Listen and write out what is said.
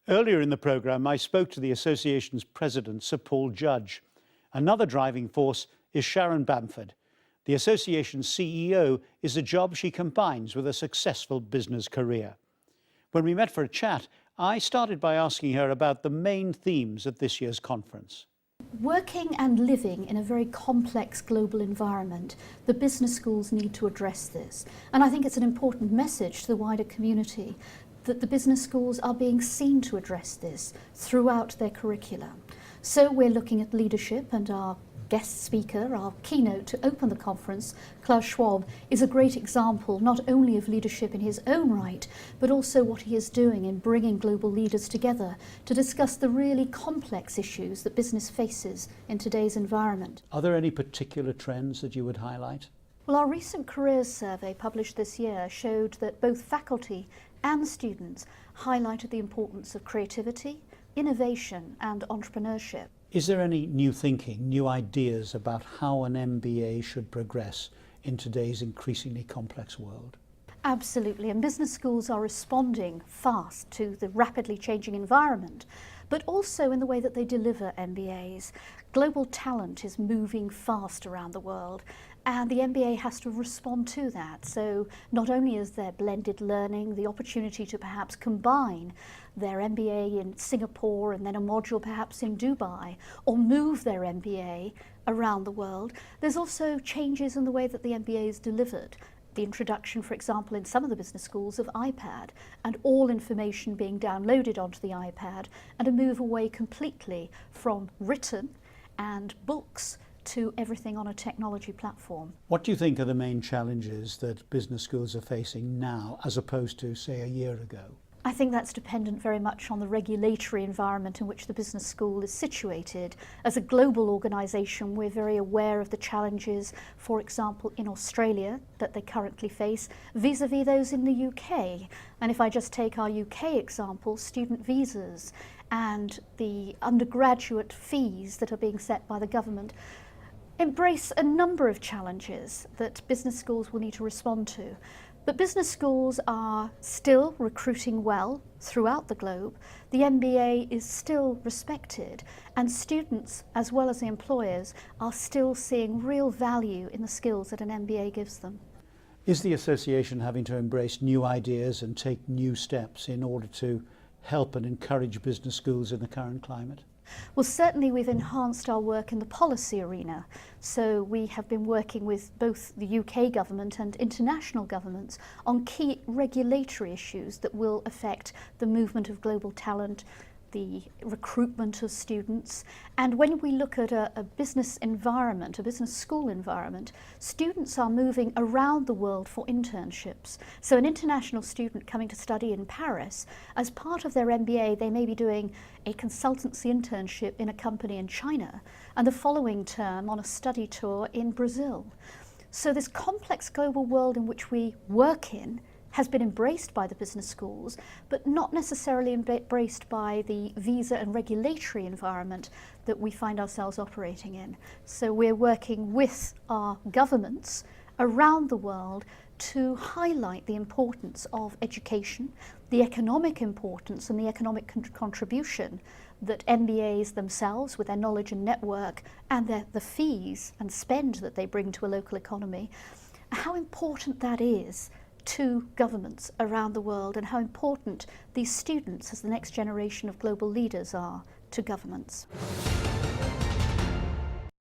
Earlier in the programme, I spoke to the association's president, Sir Paul Judge. Another driving force is Sharon Bamford. The association's CEO is a job she combines with a successful business career. When we met for a chat, I started by asking her about the main themes of this year's conference. Working and living in a very complex global environment, the business schools need to address this. And I think it's an important message to the wider community that the business schools are being seen to address this throughout their curricula. So we're looking at leadership, and our guest speaker, our keynote to open the conference, Klaus Schwab, is a great example not only of leadership in his own right, but also what he is doing in bringing global leaders together to discuss the really complex issues that business faces in today's environment. Are there any particular trends that you would highlight? Well, our recent careers survey published this year showed that both faculty and students highlighted the importance of creativity, innovation and entrepreneurship. Is there any new thinking, new ideas about how an MBA should progress in today's increasingly complex world? Absolutely, and business schools are responding fast to the rapidly changing environment, but also in the way that they deliver MBAs. Global talent is moving fast around the world, and the MBA has to respond to that. So not only is there blended learning, the opportunity to perhaps combine their MBA in Singapore and then a module perhaps in Dubai, or move their MBA around the world, there's also changes in the way that the MBA is delivered. The introduction, for example, in some of the business schools of iPad, and all information being downloaded onto the iPad, and a move away completely from written and books to everything on a technology platform. What do you think are the main challenges that business schools are facing now as opposed to, say, a year ago? I think that's dependent very much on the regulatory environment in which the business school is situated. As a global organisation, we're very aware of the challenges, for example, in Australia that they currently face vis-à-vis those in the UK. And if I just take our UK example, student visas and the undergraduate fees that are being set by the government embrace a number of challenges that business schools will need to respond to. But business schools are still recruiting well throughout the globe. The MBA is still respected, and students, as well as the employers, are still seeing real value in the skills that an MBA gives them. Is the association having to embrace new ideas and take new steps in order to help and encourage business schools in the current climate? Well, certainly we've enhanced our work in the policy arena. So we have been working with both the UK government and international governments on key regulatory issues that will affect the movement of global talent, the recruitment of students. And when we look at a business environment, a business school environment, students are moving around the world for internships. So an international student coming to study in Paris, as part of their MBA, they may be doing a consultancy internship in a company in China, and the following term on a study tour in Brazil. So this complex global world in which we work in has been embraced by the business schools, but not necessarily embraced by the visa and regulatory environment that we find ourselves operating in. So we're working with our governments around the world to highlight the importance of education, the economic importance and the economic contribution that MBAs themselves, with their knowledge and network, and the fees and spend that they bring to a local economy, how important that is to governments around the world, and how important these students as the next generation of global leaders are to governments.